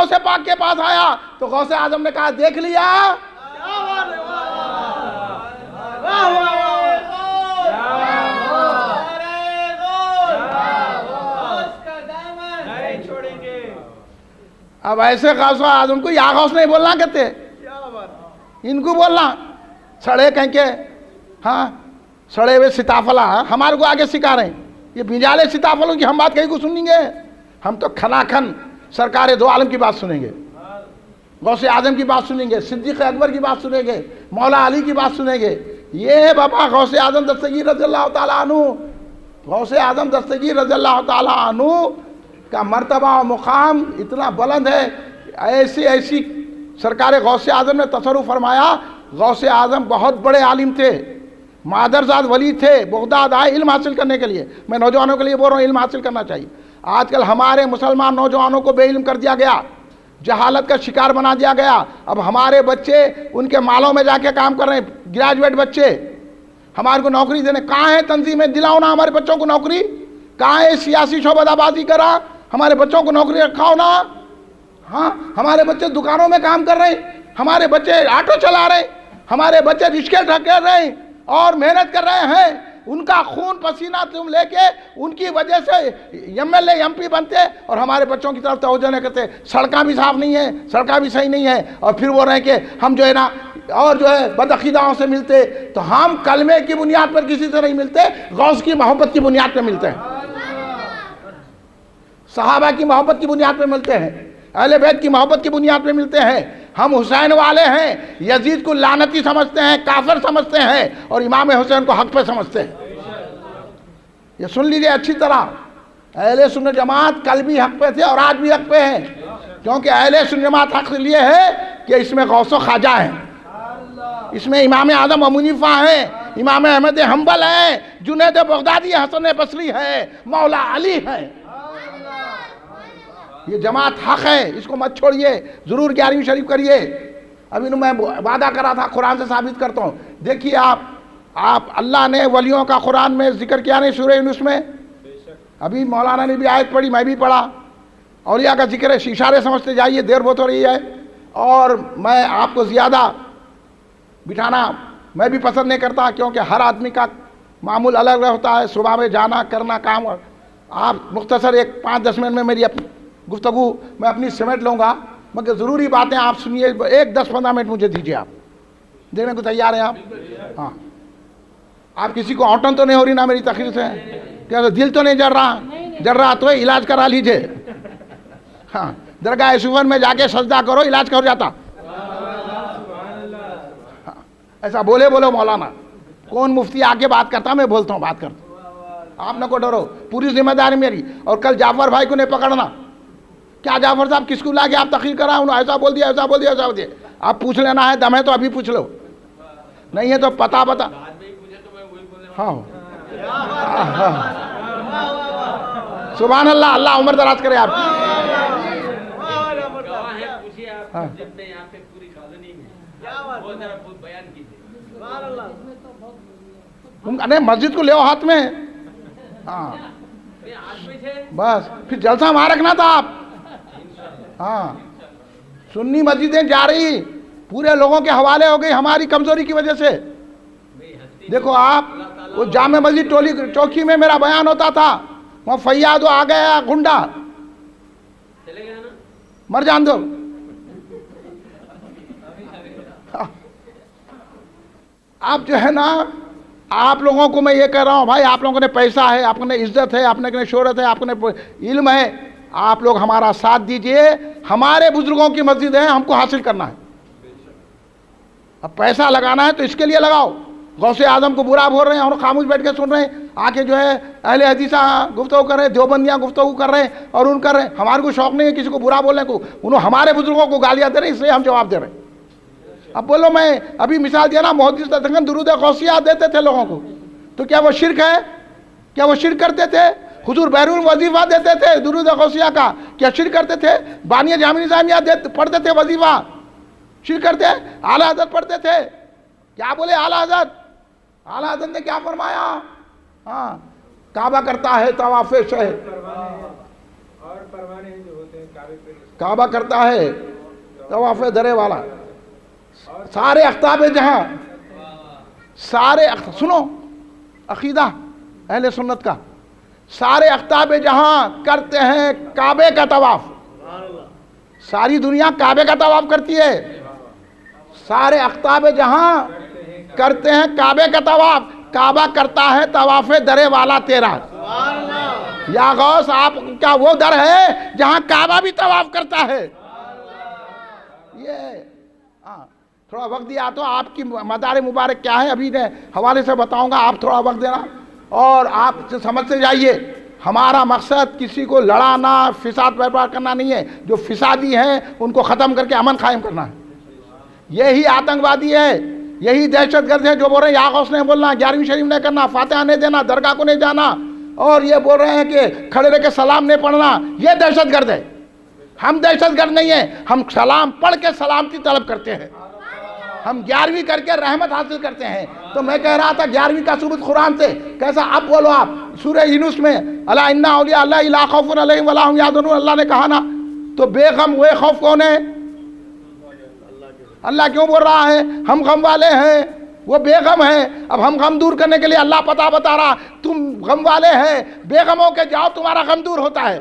غوث پاک کے پاس آیا تو غوث اعظم نے کہا دیکھ لیا، اب ایسے غوث اعظم کو یا غوث نہیں بولنا کہتے، ان کو بولنا سڑے کہیں کے، ہاں سڑے ہوئے سیتافلا ہمارے کو آگے سکھا رہے ہیں، یہ بھنجالے سیتافلوں کی ہم بات کہیں کو سنیں گے؟ ہم تو کھناکھن سرکار دو عالم کی بات سنیں گے، غوث اعظم کی بات سنیں گے، صدیق اکبر کی بات سنیں گے، مولا علی کی بات سنیں گے۔ یہ ہے بابا غوث اعظم دستگیر رضی اللہ تعالیٰ عنہ، غوث اعظم دستگیر رضی اللہ تعالیٰ عنہ کا مرتبہ و مقام اتنا بلند ہے، ایسی سرکار غوث اعظم نے تصرف فرمایا۔ غوث اعظم بہت بڑے عالم تھے، مادرزاد ولی تھے، بغداد آئے علم حاصل کرنے کے لیے۔ میں نوجوانوں کے لیے بول رہا ہوں علم حاصل کرنا چاہیے۔ آج کل ہمارے مسلمان نوجوانوں کو بے علم کر دیا گیا، جہالت کا شکار بنا دیا گیا۔ اب ہمارے بچے ان کے مالوں میں جا کے کام کر رہے ہیں، گریجویٹ بچے ہمارے کو نوکری دینے۔ کہاں ہے تنظیمیں؟ دلاؤ نا ہمارے بچوں کو نوکری۔ کہاں ہے سیاسی شعبہ بازی کرا؟ ہمارے بچوں کو نوکری رکھاؤ نا۔ ہاں ہمارے بچے دکانوں میں کام کر رہے ہیں، ہمارے بچے آٹو چلا رہے ہیں، ہمارے بچے رکشے ڈھکیل رہے ہیں اور محنت کر رہے ہیں۔ ان کا خون پسینہ تم لے کے ان کی وجہ سے MLA MP بنتے اور ہمارے بچوں کی طرف توجہ نہیں کرتے۔ سڑکیں بھی صاف نہیں ہیں، سڑکیں بھی صحیح نہیں ہیں، اور پھر وہ رہے کہ ہم جو ہے نا اور جو ہے بدعقیداؤں سے ملتے۔ تو ہم کلمے کی بنیاد پر کسی سے نہیں ملتے، غوث کی محبت کی بنیاد پہ ملتے ہیں، صحابہ کی محبت کی بنیاد پہ ملتے ہیں، اہل بیت کی محبت کی بنیاد پہ ملتے ہیں۔ ہم حسین والے ہیں، یزید کو لعنتی سمجھتے ہیں، کافر سمجھتے ہیں، اور امام حسین کو حق پہ سمجھتے ہیں۔ یہ سن لیجئے اچھی طرح، اہل سنت جماعت کل بھی حق پہ تھے اور آج بھی حق پہ ہیں، کیونکہ اہل سنت جماعت حق لیے ہے کہ اس میں غوث و خواجہ ہیں، اس میں امام اعظم ابو حنیفہ ہیں، امام احمد حنبل ہیں، جنید بغدادی حسن بصری ہے، مولا علی ہیں۔ یہ جماعت حق ہے، اس کو مت چھوڑیے، ضرور 11ویں شریف کریے۔ ابھی میں وعدہ کرا تھا، قرآن سے ثابت کرتا ہوں۔ دیکھیے آپ اللہ نے ولیوں کا قرآن میں ذکر کیا نہیں سورہ یونس میں؟ ابھی مولانا نے بھی آیت پڑھی، میں بھی پڑھا، اولیاء کا ذکر ہے، اشارے سمجھتے جائیے، دیر بہت ہو رہی ہے۔ اور میں آپ کو زیادہ بٹھانا میں بھی پسند نہیں کرتا، کیونکہ ہر آدمی کا معمول الگ ہوتا ہے، صبح میں جانا کرنا کام۔ آپ مختصر 5-10 منٹ میں میری گفتگو میں اپنی سمیٹ لوں گا، مگر ضروری باتیں آپ سنیے، 10-15 منٹ مجھے دیجیے۔ آپ دینے کو تیار ہیں؟ آپ ہاں، آپ کسی کو آٹن تو نہیں ہو رہی نا میری تقریر سے؟ کیا دل تو نہیں جڑ رہا تو علاج کرا لیجئے۔ ہاں، درگاہ سوفن میں جا کے سجدہ کرو، علاج کر جاتا۔ ایسا بولے مولانا، کون مفتی آگے بات کرتا؟ میں بولتا ہوں، بات کرتا ہوں، آپ نہ کو ڈرو، پوری ذمہ داری میری۔ اور کل جعفر بھائی کو نہیں پکڑنا، کیا جعفر صاحب کس کو لا کے آپ تقریر کرا، انہوں ایسا بول دیا، ایسا بول دیا، ایسا بول دیا۔ آپ پوچھ لینا ہے، دم ہے تو ابھی پوچھ لو، نہیں ہے تو پتا ہاں۔ سبحان اللہ، اللہ عمر دراز کرے آپ کی۔ نہیں، مسجد کو لے ہاتھ میں، ہاں بس پھر جلسہ وہاں رکھنا تھا آپ۔ ہاں، سنی مسجدیں جا رہی پورے لوگوں کے حوالے ہو گئی ہماری کمزوری کی وجہ سے۔ دیکھو آپ، وہ جامع مسجد چوکی میں میرا بیان ہوتا تھا، وہاں فیاض آ گیا گنڈا، مر جان دو۔ آپ جو ہے نا، آپ لوگوں کو میں یہ کہہ رہا ہوں بھائی، آپ لوگوں نے پیسہ ہے، آپ نے عزت ہے، آپ نے شہرت ہے، آپ نے علم ہے، آپ لوگ ہمارا ساتھ دیجئے۔ ہمارے بزرگوں کی مسجد ہے، ہم کو حاصل کرنا ہے۔ اب پیسہ لگانا ہے تو اس کے لیے لگاؤ۔ غوث اعظم کو برا بول رہے ہیں اور خاموش بیٹھ کے سن رہے ہیں، آ کے جو ہے اہل حدیثہ گفتگو کر رہے ہیں، دیوبندیاں گفتگو کر رہے ہیں اور ان کر رہے ہیں۔ ہمارے کو شوق نہیں ہے کسی کو برا بولنے کو، انہوں ہمارے بزرگوں کو گالیاں دے رہے ہیں، اس لیے ہم جواب دے رہے ہیں۔ اب بولو، میں ابھی مثال دیا نا، محدث تدخن درود غوثیہ دیتے تھے لوگوں کو، تو کیا وہ شرک ہے؟ کیا وہ شرک کرتے تھے؟ حضور بیرون وظیفہ دیتے تھے درود غوثیہ کا، کیا شرک کرتے تھے؟ بانیہ جامع نظامیہ پڑھتے تھے وظیفہ، شرک کرتے؟ اعلیٰ حضرت پڑھتے تھے، کیا بولے اعلیٰ حضرت؟ اعلیٰ حضرت نے کیا فرمایا؟ ہاں، کعبہ کرتا ہے طواف شہ، اور پروانے جو ہوتے ہیں کعبے پہ کعبہ کرتا ہے طواف درے والا، سارے اقطاب جہاں، سنو عقیدہ اہل سنت کا، سارے اقطاب جہاں کرتے ہیں کعبے کا طواف، ساری دنیا کعبے کا طواف کرتی ہے، سارے اقطاب جہاں کرتے ہیں کعبے کا طواف، کعبہ کرتا ہے طواف درے والا تیرا۔ یا غوث آپ کا وہ در ہے جہاں کعبہ بھی طواف کرتا ہے۔ یہ تھوڑا وقت دیا تو آپ کی مدار مبارک کیا ہے ابھی میں حوالے سے بتاؤں گا، آپ تھوڑا وقت دینا اور آپ سے سمجھ سے جائیے۔ ہمارا مقصد کسی کو لڑانا، فساد برپا کرنا نہیں ہے، جو فسادی ہیں ان کو ختم کر کے امن قائم کرنا ہے۔ یہی آتنکوادی ہے، یہی دہشت گرد ہے جو بول رہے ہیں یا غوث نہیں بولنا، 11ویں شریف نہیں کرنا، فاتحہ نہیں دینا، درگاہ کو نہیں جانا، اور یہ بول رہے ہیں کہ کھڑے رہ کے سلام نہیں پڑھنا، یہ دہشت گرد ہے۔ ہم دہشت گرد نہیں ہیں، ہم سلام پڑھ کے سلامتی طلب کرتے ہیں، ہم 11ویں کر کے رحمت حاصل کرتے ہیں۔ تو میں کہہ رہا تھا 11ویں کا ثبوت قرآن سے کیسا، اب بولو آپ سورہ یونس میں الا ان اولیاء اللہ لا خوف علیہم ولا هم يحزنون، اللہ نے کہا نا، تو بے غم ہوئے خوف کون ہے؟ اللہ کیوں بول رہا ہے ہم غم والے ہیں؟ وہ بے غم ہے۔ اب ہم غم دور کرنے کے لیے اللہ پتہ بتا رہا، تم غم والے ہیں، بے غموں کے جاؤ تمہارا غم دور ہوتا ہے۔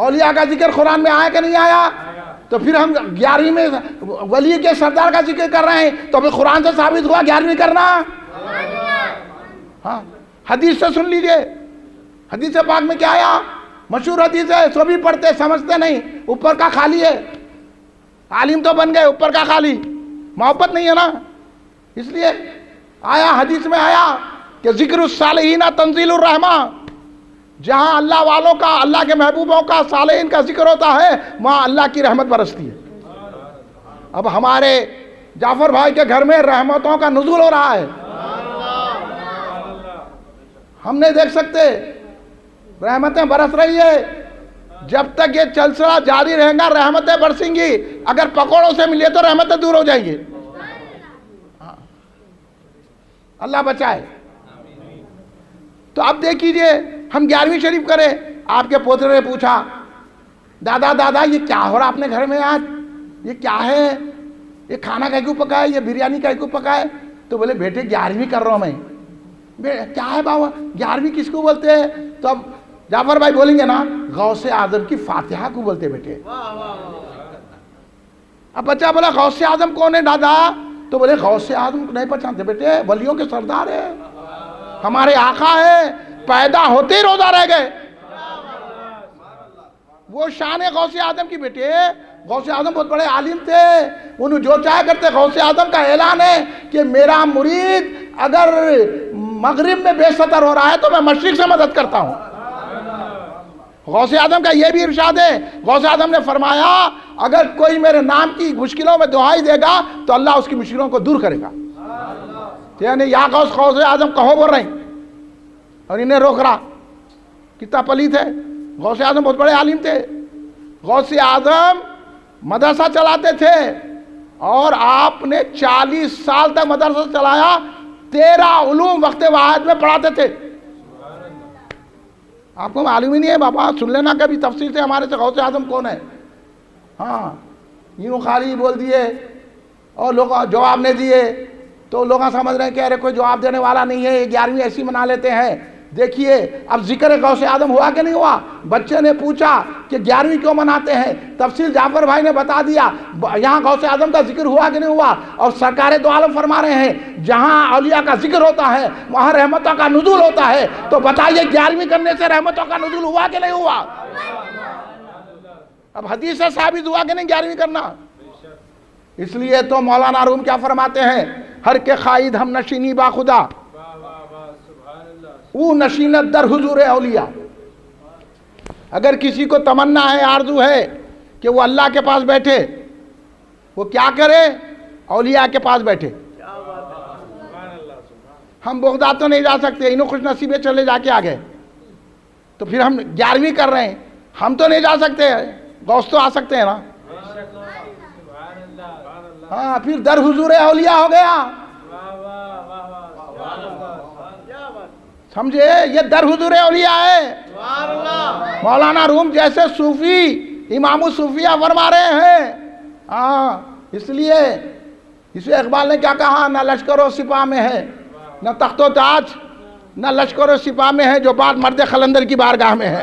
اولیاء کا ذکر قرآن میں آیا کہ نہیں آیا؟ تو پھر ہم 11ویں میں ولی کے سردار کا ذکر کر رہے ہیں، تو پھر قرآن سے ثابت ہوا 11ویں کرنا۔ ہاں حدیث سے سن لیجئے، حدیث پاک میں کیا آیا؟ مشہور حدیث ہے، سو بھی پڑھتے سمجھتے نہیں، اوپر کا خالی ہے۔ عالم تو بن گئے، اوپر کا خالی، محبت نہیں ہے نا۔ اس لیے آیا حدیث میں آیا کہ ذکر الصالحین تنزیل الرحمہ، جہاں اللہ والوں کا، اللہ کے محبوبوں کا، صالحین کا ذکر ہوتا ہے، وہاں اللہ کی رحمت برستی ہے۔ اب ہمارے جعفر بھائی کے گھر میں رحمتوں کا نزول ہو رہا ہے، ہم نہیں دیکھ سکتے، رحمتیں برس رہی ہے۔ جب تک یہ سلسلہ جاری رہے گا رحمتیں برسیں گی، اگر پکوڑوں سے ملے تو رحمتیں دور ہو جائیں گی۔ اللہ بچائے۔ تو اب دیکھیے ہم 11ویں شریف کریں، آپ کے پوترے نے پوچھا دادا دادا یہ کیا ہو رہا اپنے گھر میں آج، یہ کیا ہے، یہ کھانا کہیں کو پکا ہے، یہ بریانی کہیں کو پکا ہے؟ تو بولے بیٹے 11ویں کر رہا ہوں میں۔ کیا ہے بابا 11ویں کس کو بولتے ہیں؟ تو اب جعفر بھائی بولیں گے نا غوث اعظم کی فاتحہ کو بولتے بیٹے۔ اب بچہ بولا غوث اعظم کون ہے دادا؟ تو بولے غوث اعظم نہیں پہچانتے بیٹے، ولیوں کے سردار ہے، ہمارے آقا ہے، پیدا ہوتے ہی روزہ رہ گئے، وہ شان ہے غوث اعظم کی بیٹے۔ غوث اعظم بہت بڑے عالم تھے، انہوں جو چاہے کرتے۔ غوث اعظم کا اعلان ہے کہ میرا مرید اگر مغرب میں بے ستر ہو رہا ہے تو میں مشرق سے مدد کرتا ہوں۔ غوث اعظم کا یہ بھی ارشاد ہے، غوث اعظم نے فرمایا اگر کوئی میرے نام کی مشکلوں میں دعائی دے گا تو اللہ اس کی مشکلوں کو دور کرے گا۔ یعنی یا غوث اعظم کہو بول رہے ہیں اور انہیں روک رہا، کتنا پلیت ہے۔ غوث اعظم بہت بڑے عالم تھے، غوث اعظم مدرسہ چلاتے تھے اور آپ نے 40 سال تک مدرسہ چلایا، 13 علوم وقت واحد میں پڑھاتے تھے۔ آپ کو معلوم ہی نہیں ہے بابا، سن لینا کبھی تفصیل سے ہمارے سے غوث اعظم کون ہے۔ ہاں یوں خالی بول دیے اور لوگ جواب نہیں دیے تو لوگ سمجھ رہے ہیں کہ ارے کوئی جواب دینے والا نہیں ہے، یہ 11ویں ایسی منا لیتے ہیں۔ دیکھیے اب ذکر غوث اعظم ہوا کہ نہیں ہوا؟ بچے نے پوچھا کہ 11ویں کیوں مناتے ہیں، تفصیل جعفر بھائی نے بتا دیا۔ یہاں غوث اعظم کا ذکر ہوا کہ نہیں ہوا؟ اور سرکار دو عالم فرما رہے ہیں جہاں اولیاء کا ذکر ہوتا ہے وہاں رحمتوں کا نزول ہوتا ہے۔ تو بتائیے 11ویں کرنے سے رحمتوں کا نزول ہوا کہ نہیں ہوا؟ اب حدیث سے ثابت ہوا کہ نہیں 11ویں کرنا؟ اس لیے تو مولانا روم کیا فرماتے ہیں، ہر کے خائد ہم نشینی با خدا، او نشینت در حضور اولیاء۔ اگر کسی کو تمنا ہے، آرزو ہے کہ وہ اللہ کے پاس بیٹھے، وہ کیا کرے؟ اولیاء کے پاس بیٹھے۔ ہم بغداد تو نہیں جا سکتے، انہوں خوش نصیبے چلے جا کے آ گئے، تو پھر ہم 11ویں کر رہے ہیں، ہم تو نہیں جا سکتے، غوث تو آ سکتے ہیں نا۔ ہاں پھر در حضور اولیاء ہو گیا۔ سمجھے؟ یہ در حضور اولیاء ہے۔ مولانا روم جیسے صوفی امام الصوفیہ فرما رہے ہیں۔ ہاں، اس لیے اسے اقبال نے کیا کہا، نہ لشکر و سپاہ میں ہے، نہ تخت و تاج، نہ لشکر و سپاہ میں ہے، جو بات مرد خلندر کی بارگاہ میں ہے۔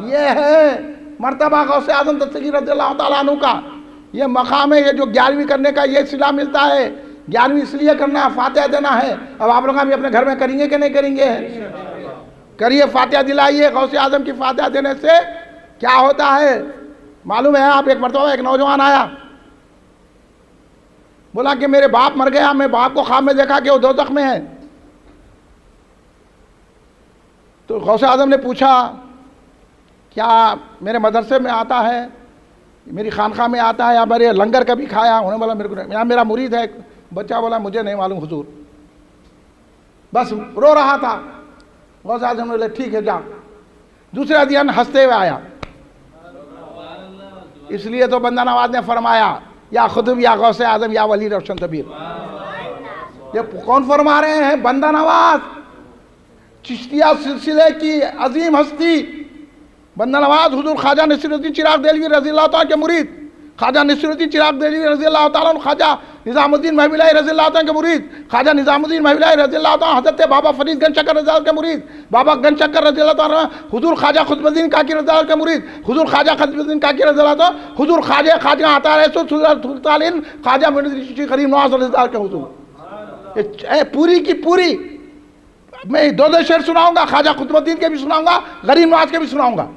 یہ ہے مرتبہ غوث اعظم دستگیر رضی اللہ تعالیٰ عنہ کا، یہ مقام ہے، یہ جو 11ویں کرنے کا یہ صلہ ملتا ہے۔ 11ویں اس لیے کرنا ہے، فاتحہ دینا ہے۔ اب آپ لوگ بھی اپنے گھر میں کریں گے کہ نہیں کریں گے؟ کریے، فاتحہ دلائیے۔ غوث اعظم کی فاتحہ دینے سے کیا ہوتا ہے معلوم ہے؟ آپ ایک مرتبہ ایک نوجوان آیا، بولا کہ میرے باپ مر گیا، میں باپ کو خواب میں دیکھا کہ وہ دوزخ میں ہے۔ تو غوث اعظم نے پوچھا کیا میرے مدرسے میں آتا ہے، میری خانقاہ میں آتا ہے، یا میرے لنگر کبھی کھایا؟ انہوں نے بولا میرے کو نہیں، یہاں میرا مرید ہے۔ بچہ بولا مجھے نہیں معلوم حضور، بس رو رہا تھا۔ غوث اعظم نے بولا ٹھیک ہے جا۔ دوسرا دن ہنستے ہوئے آیا۔ اس لیے تو بندہ نواز نے فرمایا یا خطب یا غوث اعظم یا ولی روشن طبیر۔ یہ کون فرما رہے ہیں؟ بندہ نواز، چشتیہ سلسلے کی عظیم ہستی بندہ نواز حضور خواجہ نصیر الدین چراغ دہلوی رضی اللہ تعالیٰ کے مرید، خواجہ نصیر الدین چراغ دہلوی رضی اللہ تعالیٰ عنہ، خواجہ نظام الدین مہوی الہی رضی اللہ تعالیٰ کے مرید، خواجہ نظام الدین مہوی الہی رضی اللہ تعالیٰ، حضرت بابا فرید گنج شکر رضی اللہ کے مرید، بابا گنج شکر رضی اللہ تعالیٰ، حضور خواجہ قطب الدین کاکی رضی اللہ کے مرید، حضور خواجہ قطب الدین کاکی رضی اللہ تعالیٰ، حضور خواجہ عطا سلطان خواجہ معین الدین کریم نواز رضی اللہ کے حضور۔ پوری کی پوری میں دو شعر سناؤں گا، خواجہ قطب الدین کے بھی سناؤں گا، غریب نواز کے بھی سناؤں گا،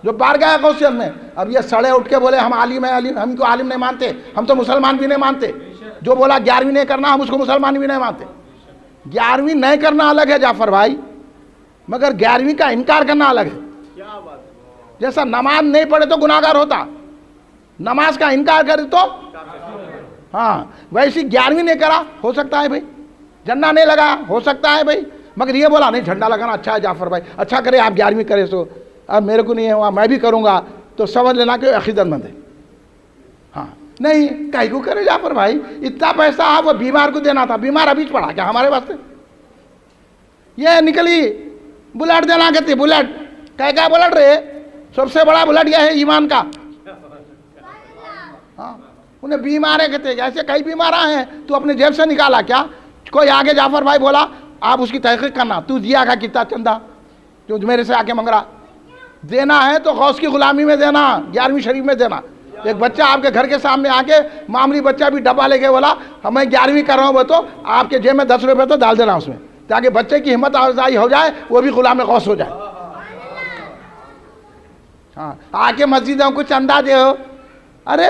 جو بارگاہ غوثیت میں۔ اب یہ سڑے اٹھ کے بولے ہم عالم ہیں، ہم کو عالم نہیں مانتے، ہم تو مسلمان بھی نہیں مانتے۔ جو بولا 11ویں نہیں کرنا، ہم اس کو مسلمان بھی نہیں مانتے۔ 11ویں نہیں کرنا الگ ہے جعفر بھائی، مگر 11ویں کا انکار کرنا الگ ہے۔ جیسا نماز نہیں پڑھے تو گناہگار ہوتا، نماز کا انکار کرے تو ہاں، ویسی 11ویں نہیں کرا، ہو سکتا ہے بھائی جھنڈا نہیں لگا، ہو سکتا ہے بھائی، مگر یہ بولا نہیں جھنڈا لگانا اچھا ہے جعفر بھائی، اچھا کرے آپ 11ویں کرے سو، اب میرے کو نہیں ہوا میں بھی کروں گا، تو سمجھ لینا کہ عقیدت مند ہے۔ ہاں نہیں، کہیں کو کرے جعفر بھائی، اتنا پیسہ آپ وہ بیمار کو دینا تھا، بیمار ابھی پڑا کیا ہمارے واسطے؟ یہ نکلی بلٹ دینا کہتے، بلٹ کیا بلٹ رہے، سب سے بڑا بلٹ یہ ہے ایمان کا۔ ہاں انہیں بیمار ہے کہتے، ایسے کئی بیمار ہیں، تو اپنے جیب سے نکالا کیا؟ کوئی آگے جعفر بھائی بولا آپ اس کی تحقیق کرنا، تو دیا کا کتنا چندہ جو میرے سے آ کے منگ رہا؟ دینا ہے تو غوث کی غلامی میں دینا، 11ویں شریف میں دینا۔ ایک بچہ آپ کے گھر کے سامنے آ کے، معمولی بچہ بھی ڈبہ لے کے بولا ہمیں 11ویں کر رہا ہوں، تو آپ کے جیب میں 10 روپے تو ڈال دینا اس میں، تاکہ بچے کی ہمت افزائی ہو جائے، وہ بھی غلام غوث ہو جائے۔ ہاں آ کے مسجدوں کو چندہ دے ہو، ارے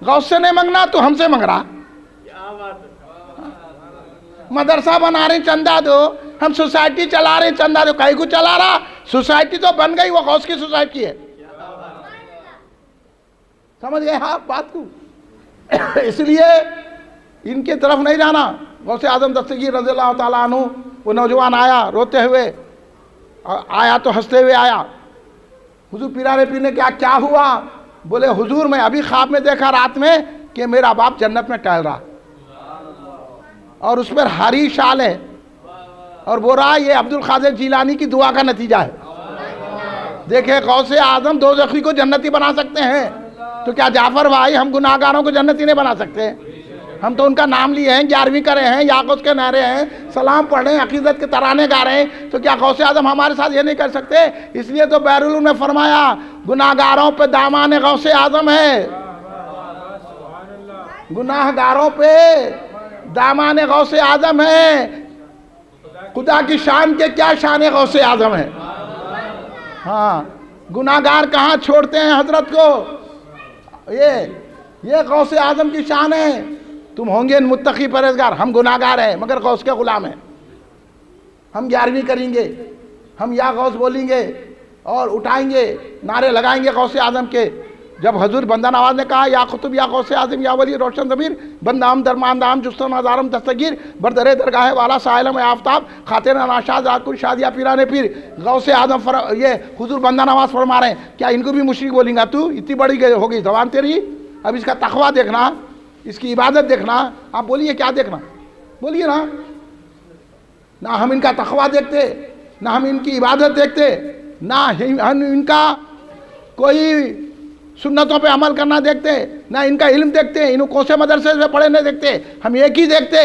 غوث سے نہیں منگنا تو ہم سے منگ رہا۔ مدرسہ بنا رہے چندہ دو، ہم سوسائٹی چلا رہے چندہ دو، کہیں کو چلا رہا؟ سوسائٹی تو بن گئی، وہ غوث کی سوسائٹی ہے۔ سمجھ گئے آپ بات کو؟ اس لیے ان کی طرف نہیں جانا۔ غوث اعظم دستگیر رضی اللہ تعالیٰ عنہ، وہ نوجوان آیا روتے ہوئے، آیا تو ہنستے ہوئے آیا۔ حضور پیرارے پیر نے کیا ہوا؟ بولے حضور میں ابھی خواب میں دیکھا رات میں کہ میرا باپ جنت میں ٹہل رہا، اور اس پر ہری شال ہے، اور بول رہا یہ عبد القادر جیلانی کی دعا کا نتیجہ ہے۔ دیکھیں غوث اعظم دوزخی کو جنتی بنا سکتے ہیں، تو کیا جعفر بھائی ہم گناہگاروں کو جنتی نہیں بنا سکتے؟ ہم تو ان کا نام لیے ہیں، 11ویں کرے ہیں، یاقوت کے نعرے ہیں، سلام پڑھ رہے ہیں، عقیدت کے ترانے گا رہے ہیں، تو کیا غوث اعظم ہمارے ساتھ یہ نہیں کر سکتے؟ اس لیے تو بیرالعلوم نے فرمایا گناہگاروں پہ دامان غوث اعظم ہے، گناہگاروں پہ دامان غوث اعظم ہے۔ خدا کی شان کے کیا شان غوث اعظم ہے؟ ہاں گناہگار کہاں چھوڑتے ہیں حضرت کو؟ یہ غوث اعظم کی شان ہے۔ تم ہوں گے متقی پرہیزگار، ہم گناہگار ہیں مگر غوث کے غلام ہیں۔ ہم 11ویں کریں گے، ہم یا غوث بولیں گے اور اٹھائیں گے، نعرے لگائیں گے غوث اعظم کے۔ جب حضور بندہ نواز نے کہا یا قطب یا غوث اعظم یا ولی روشن ضمیر، بندام درماندام جستم ہزارم دستگیر، بردرے درگاہ والا سائلم آفتاب، خاطر ناشاد ذات شادیہ پیرانے پیر، غوث اعظم یہ حضور بندہ نواز فرما رہے ہیں۔ کیا ان کو بھی مشرک بولیں گا؟ تو اتنی بڑی ہو گئی زبان تیری، اب اس کا تقویٰ دیکھنا، اس کی عبادت دیکھنا، آپ بولیے کیا دیکھنا؟ بولیے نا. نہ ہم ان کا تقویٰ دیکھتے، نہ ہم ان کی عبادت دیکھتے، نہ ہم ان کا کوئی سنتوں پہ عمل کرنا دیکھتے، نہ ان کا علم دیکھتے، انہوں کون سے مدرسے سے پڑھے نہیں دیکھتے. ہم ایک ہی دیکھتے،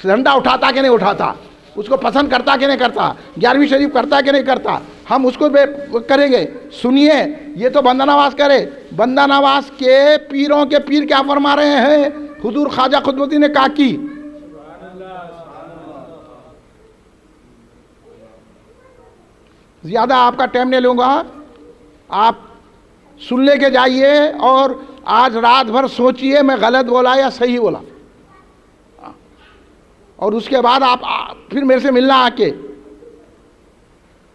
جھنڈا اٹھاتا کہ نہیں اٹھاتا، اس کو پسند کرتا کہ نہیں کرتا، 11ویں شریف کرتا کہ نہیں کرتا، ہم اس کو کریں گے. سنیے، یہ تو بندہ نواز کرے. بندہ نواز کے پیروں کے پیر کیا فرما رہے ہیں؟ حضور خواجہ قطب الدین کاکی زیادہ آپ کا ٹائم نہیں لوں گا، آپ سن لے کے جائیے اور آج رات بھر سوچئے میں غلط بولا یا صحیح بولا، اور اس کے بعد آپ پھر میرے سے ملنا آ کے.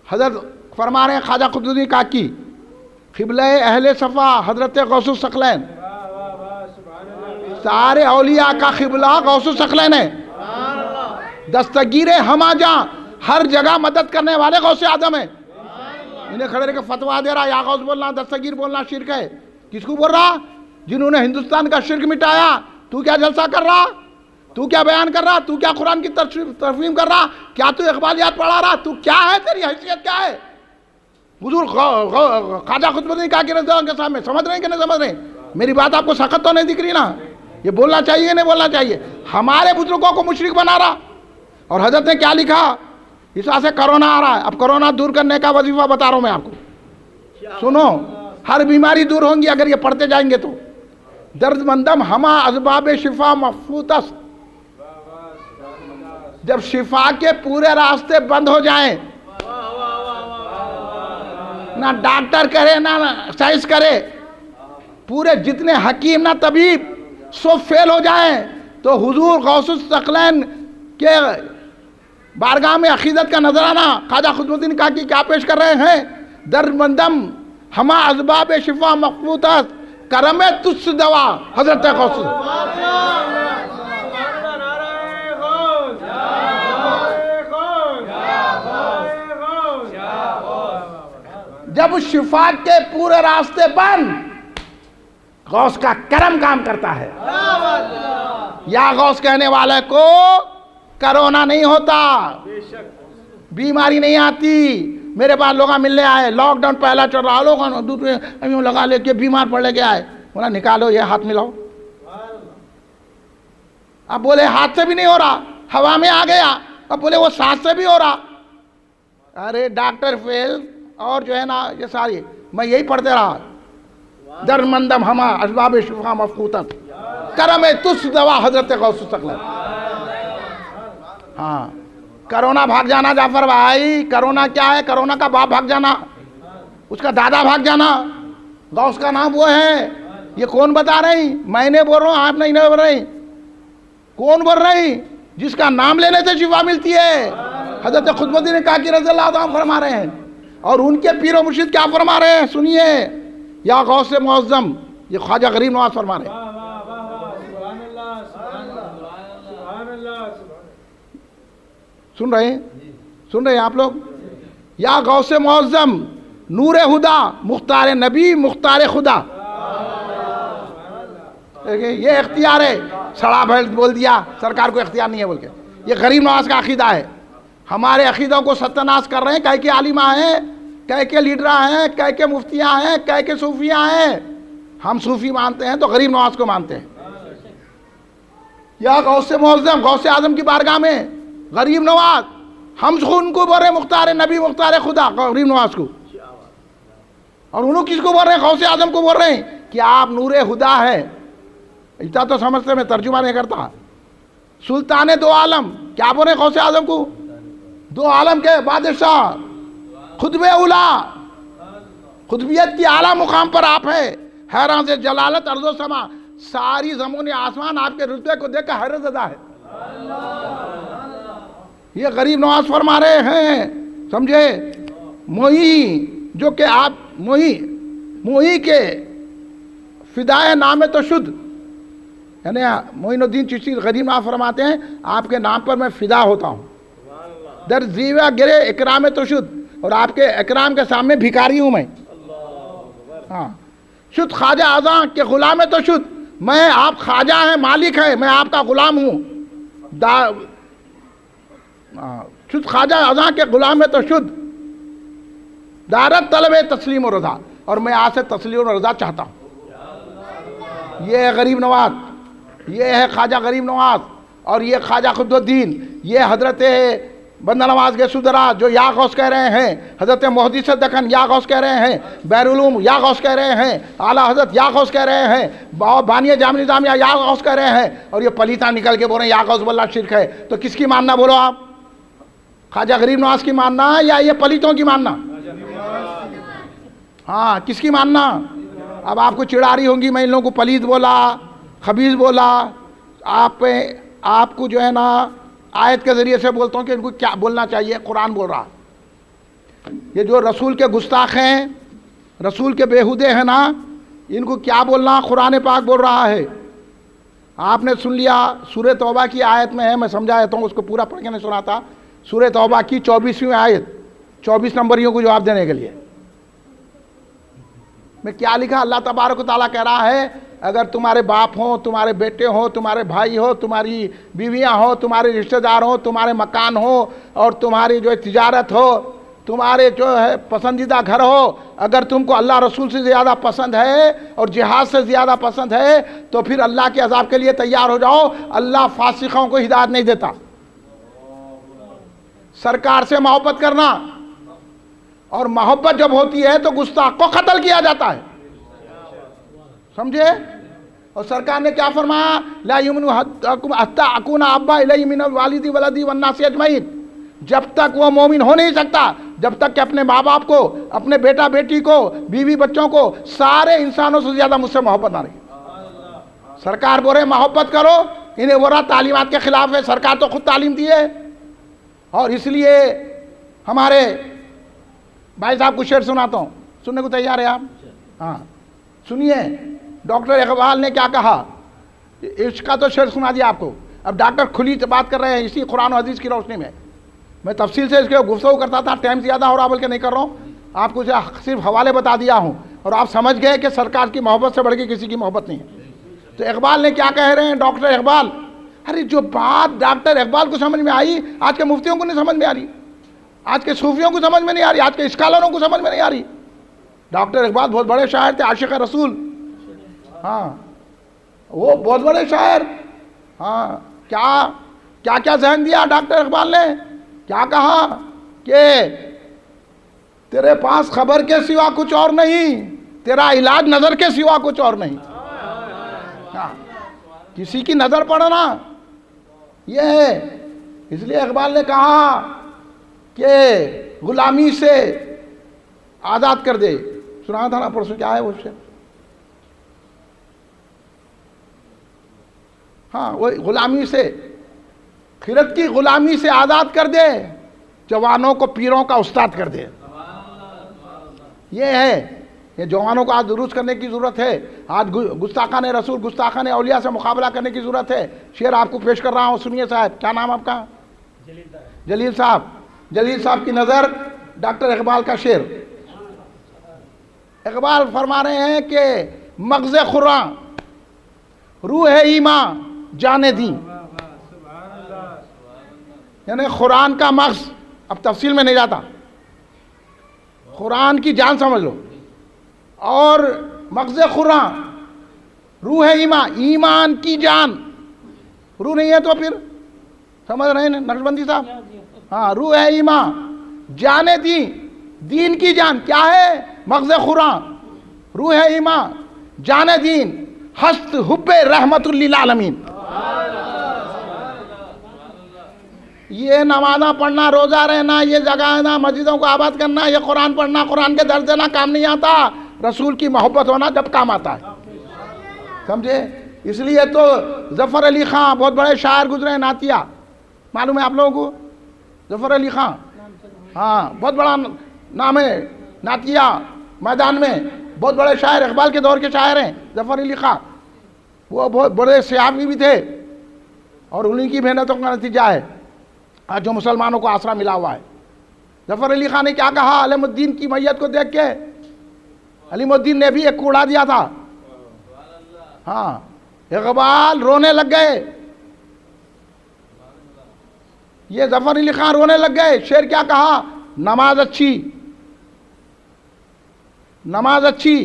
حضرت فرما رہے ہیں خواجہ قطب الدین کاکی قبلہ اہل صفا حضرت غوث الثقلین، سارے اولیاء کا قبلہ غوث الثقلین ہے. دستگیر ہما جہاں، ہر جگہ مدد کرنے والے غوث اعظم ہیں. انہیں کھڑے رہ کے فتویٰ دے رہا یا غوث بولنا دستگیر بولنا شرک ہے. کس کو بول رہا؟ جنہوں نے ہندوستان کا شرک مٹایا. تو کیا جلسہ کر رہا؟ تو کیا بیان کر رہا؟ تو کیا قرآن کی ترفیم کر رہا؟ کیا تو اقبالیات پڑھا رہا؟ تو کیا ہے؟ تیری حیثیت کیا ہے؟ حضور خواجہ قطب الدین کاکی رضی اللہ عنہ کے سامنے سمجھ رہے ہیں کہ نہیں سمجھ رہے ہیں؟ میری بات آپ کو سخت تو نہیں دکھ رہی نا؟ یہ بولنا چاہیے نہیں بولنا چاہیے؟ ہمارے بزرگوں کو مشرک بنا رہا. اور حضرت نے کیا لکھا؟ اس وجہ سے کرونا آ رہا ہے. اب کرونا دور کرنے کا وظیفہ بتا رہا ہوں میں آپ کو. سنو، ہر بیماری دور ہوں گی اگر یہ پڑھتے جائیں گے تو. درد مندم ہما اسباب شفا مفوتس، جب شفا کے پورے راستے بند ہو جائیں، نہ ڈاکٹر کرے نہ سائنس کرے، پورے جتنے حکیم نہ طبیب سب فیل ہو جائیں، تو حضور غوث الثقلین کے بارگاہ میں عقیدت کا نذرانہ خواجہ قطب الدین کاکی کیا پیش کر رہے ہیں؟ درد مندم ہما اسباب شفا مقبوطت کرم تس دوا حضرت غوث. جب شفا کے پورے راستے بند، غوث کا کرم کام کرتا ہے. یا غوث کہنے والے کو کرونا نہیں ہوتا، بیماری نہیں آتی. میرے پاس لوگ ملنے آئے، لاک ڈاؤن پہلا چل رہا، لوگوں دودھ میں لگا لے کے بیمار پڑ لے کے آئے. بولا نکالو یہ ہاتھ ملاؤ. اب بولے ہاتھ سے بھی نہیں ہو رہا، ہوا میں آ گیا. اب بولے وہ سانس سے بھی ہو رہا. ارے ڈاکٹر فیل اور جو ہے نا یہ ساری، میں یہی پڑھتے رہا. در مندم ہما اسباب شفا مفقوتت کرم تس دوا حضرت غوث الثقلین. ہاں، کرونا بھاگ جانا جعفر بھائی. کرونا کیا ہے؟ کرونا کا باپ بھاگ جانا، اس کا دادا بھاگ جانا. غوث کا نام وہ ہے. یہ کون بتا رہے ہیں؟ میں نے بول رہا ہوں، آپ نہیں بول رہے ہیں. کون بول رہے ہیں؟ جس کا نام لینے سے شفا ملتی ہے. حضرت قطب الدین کاکی رضی اللہ عنہ فرما رہے ہیں. اور ان کے پیر و مرشد کیا فرما رہے ہیں؟ سنیے، یا غوث معظم، یہ خواجہ غریب نواز فرما رہے ہیں. سن رہے ہیں؟ سن رہے ہیں آپ لوگ؟ یا غوث معظم نور خدا مختار نبی مختار خدا. یہ اختیار ہے. سڑا بھیل بول دیا سرکار کو اختیار نہیں ہے بول کے. یہ غریب نواز کا عقیدہ ہے. ہمارے عقیدوں کو ستیہ کر رہے ہیں. کہہ کے عالمہ ہیں، کہہ کے لیڈرہ ہیں، کہہ کے مفتیاں ہیں، کہہ کے صوفیاں ہیں. ہم صوفی مانتے ہیں تو غریب نواز کو مانتے ہیں. یا غوث معظم، غوث اعظم کی بارگاہ میں غریب نواز. ہم ان کو بول رہے ہیں مختار نبی مختار خدا، غریب نواز کو. اور انہوں کس کو بول رہے ہیں؟ غوث اعظم کو بول رہے ہیں کہ آپ نور خدا ہے. اتنا تو سمجھتے میں ترجمہ نہیں کرتا. سلطان دو عالم کیا بول رہے ہیں غوث اعظم کو؟ دو عالم کے بادشاہ، خطب اولا، خطبیت کی اعلیٰ مقام پر آپ ہیں. حیران سے جلالت ارض و سما، ساری زمین آسمان آپ کے رتبے کو دیکھ کر حیرت زدہ ہے. یہ غریب نواز فرما رہے ہیں. سمجھے؟ موئی جو کہ آپ موئی کے فدائے نام تو شد، یعنی معین الدین چشتی غریب نواز فرماتے ہیں آپ کے نام پر میں فدا ہوتا ہوں. در زیوہ گرے اکرام تو شد، اور آپ کے اکرام کے سامنے بھکاری ہوں میں. ہاں، شد خواجہ اعظم کے غلام تو شد، میں آپ خواجہ ہیں، مالک ہیں، میں آپ کا غلام ہوں. شد خواجہ اذاں کے غلام ہے تو شد دارت طلب تسلیم و رضا، اور میں آج سے تسلیم و رضا چاہتا ہوں۔ یہ ہے غریب نواز، یہ ہے خواجہ غریب نواز، اور یہ خواجہ خود الدین، یہ حضرت بندہ نواز کے سدرا جو یا غوث کہہ رہے ہیں، حضرت محدث دکن یا غوث کہہ رہے ہیں، بحرالعلوم یا غوث کہہ رہے ہیں، اعلیٰ حضرت یا غوث کہہ رہے ہیں، بانی جامع نظامیہ یا غوث کہہ رہے ہیں، اور یہ پلیتا نکل کے بول رہے ہیں یا غوث باللہ شرک ہے۔ تو کس کی ماننا بولو آپ؟ خواجہ غریب نواز کی ماننا یا یہ پلیتوں کی ماننا؟ ہاں، کس کی ماننا؟ اب آپ کو چڑا رہی ہوں گی میں ان لوگوں کو پلیت بولا، خبیث بولا، آپ کو جو ہے نا آیت کے ذریعے سے بولتا ہوں کہ ان کو کیا بولنا چاہیے۔ قرآن بول رہا یہ جو رسول کے گستاخ ہیں، رسول کے بےہودے ہیں نا، ان کو کیا بولنا؟ قرآن پاک بول رہا ہے۔ آپ نے سن لیا، سورہ توبہ کی آیت میں ہے، میں سمجھا دیتا ہوں، اس کو پورا پڑھ کے نہیں سنا تھا۔ سورہ توبہ کی 24ویں آیت، 24 نمبریوں کو جواب دینے کے لیے میں کیا لکھا؟ اللہ تبارک و تعالیٰ کہہ رہا ہے اگر تمہارے باپ ہوں، تمہارے بیٹے ہوں، تمہارے بھائی ہو، تمہاری بیویاں ہوں، تمہارے رشتہ دار ہوں، تمہارے مکان ہو، اور تمہاری جو تجارت ہو، تمہارے جو ہے پسندیدہ گھر ہو، اگر تم کو اللہ رسول سے زیادہ پسند ہے اور جہاد سے زیادہ پسند ہے تو پھر اللہ کے عذاب کے لیے تیار ہو جاؤ۔ اللہ فاسقوں کو ہدایت نہیں دیتا۔ سرکار سے محبت کرنا، اور محبت جب ہوتی ہے تو گستاخ کو قتل کیا جاتا ہے، سمجھے؟ اور سرکار نے کیا فرمایا؟ لا یؤمن احدکم حتی اکون احب الیہ من الوالد ولدی والناس اجمعین، جب تک وہ مومن ہو نہیں سکتا جب تک کہ اپنے ماں باپ کو، اپنے بیٹا بیٹی کو، بیوی بچوں کو، سارے انسانوں سے زیادہ مجھ سے محبت نہ رہی۔ سرکار بول رہے محبت کرو، انہیں برا تعلیمات کے خلاف ہے۔ سرکار تو خود تعلیم دی ہے، اور اس لیے ہمارے بھائی صاحب کو شعر سناتا ہوں، سننے کو تیار ہے آپ؟ ہاں سنیے، ڈاکٹر اقبال نے کیا کہا؟ عشق کا تو شعر سنا دیا آپ کو، اب ڈاکٹر کھلی بات کر رہے ہیں اسی قرآن و حدیث کی روشنی میں۔ میں تفصیل سے اس کے گفتگو کرتا تھا، ٹائم زیادہ ہو رہا بلکہ نہیں کر رہا ہوں، آپ کو صرف حوالے بتا دیا ہوں، اور آپ سمجھ گئے کہ سرکار کی محبت سے بڑھ کے کسی کی محبت نہیں ہے۔ تو اقبال نے کیا کہہ رہے ہیں؟ ڈاکٹر اقبال، ارے جو بات ڈاکٹر اقبال کو سمجھ میں آئی آج کے مفتیوں کو نہیں سمجھ میں آ رہی، آج کے صوفیوں کو سمجھ میں نہیں آ رہی، آج کے اسکالروں کو سمجھ میں نہیں آ رہی۔ ڈاکٹر اقبال بہت بڑے شاعر تھے، عاشق رسول، ہاں وہ بہت بڑے شاعر، ہاں کیا کیا ذہن دیا ڈاکٹر اقبال نے؟ کیا کہا کہ تیرے پاس خبر کے سوا کچھ اور نہیں، تیرا علاج نظر کے سوا کچھ اور نہیں۔ کسی کی نظر پڑنا یہ ہے، اس لیے اقبال نے کہا کہ غلامی سے آزاد کر دے۔ سنا تھا نا پرسوں، کیا ہے وہ شعر؟ ہاں وہ غلامی سے، خرد کی غلامی سے آزاد کر دے، جوانوں کو پیروں کا استاد کر دے۔ یہ ہے، یہ جوانوں کو آج درست کرنے کی ضرورت ہے، آج گستاخان رسول، گستاخان اولیاء سے مقابلہ کرنے کی ضرورت ہے۔ شعر آپ کو پیش کر رہا ہوں، سنیے صاحب۔ کیا نام آپ کا؟ جلیل صاحب۔ جلیل صاحب کی نظر ڈاکٹر اقبال کا شعر۔ اقبال فرما رہے ہیں کہ مغز خراں، روح ایمان، جان دین، یعنی قرآن کا مغز، اب تفصیل میں نہیں جاتا، قرآن کی جان سمجھ لو، اور مغز خراں، روح ایمان، ایمان کی جان، روح نہیں ہے تو پھر سمجھ رہے ہیں نقشبندی صاحب؟ ہاں، روح ہے ایمان، جان دین، دین کی جان کیا ہے؟ مغز خراں، روح ہے ایمان، جان دین، ہست حب رحمت للعالمین۔ یہ نمازہ پڑھنا، روزہ رہنا، یہ جگانا، مسجدوں کو آباد کرنا، یہ قرآن پڑھنا، قرآن کے درس دینا کام نہیں آتا، رسول کی محبت ہونا جب کام آتا ہے، سمجھے؟ اس لیے تو ظفر علی خان بہت بڑے شاعر گزرے ہیں، نعتیہ، معلوم ہے آپ لوگوں کو؟ ظفر علی خان، ہاں بہت بڑا نام ہے، نعتیہ میدان میں بہت بڑے شاعر، اقبال کے دور کے شاعر ہیں ظفر علی خان۔ وہ بہت بڑے صحافی بھی تھے، اور انہی کی محنتوں کا نتیجہ ہے آج جو مسلمانوں کو آسرا ملا ہوا ہے۔ ظفر علی خان نے کیا کہا علم الدین کی میت کو دیکھ کے؟ علیم الدین نے بھی ایک کوڑا دیا تھا، ہاں، اقبال رونے لگ گئے یہ ظفر علی خان رونے لگ گئے. شعر کیا کہا؟ نماز اچھی، نماز اچھی،